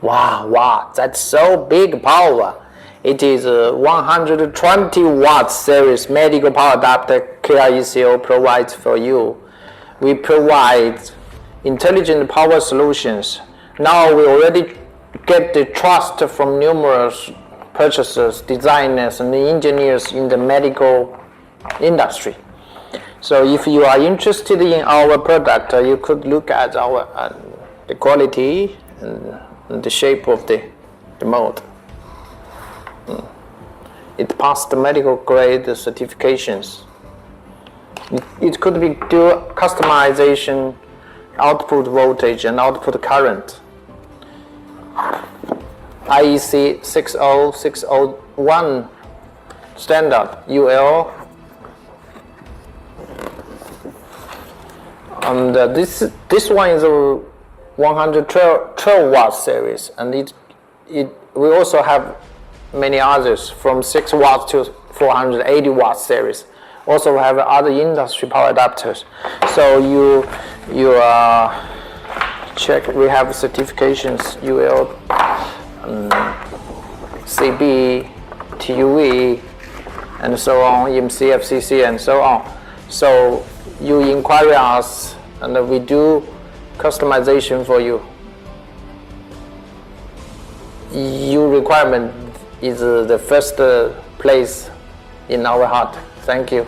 Wow, that's so big power. It is a 120 watt series medical power adapter KRECO provides for you. We provide intelligent power solutions. Now we already get the trust from numerous purchasers, designers, and engineers in the medical industry. So if you are interested in our product, you could look at our the quality and the shape of the mold. It passed the medical grade certifications. It could be dual customization, output voltage and output current. IEC 60601 standard UL. And this one is a 112 watt series, and we also have many others from 6 watts to 480 watt series. Also have other industry power adapters. So you check. We have certifications UL, CB, TUV, and so on, EMC, FCC, and so on. So you inquire us, and we do customization for you. Your requirement is the first place in our heart. Thank you.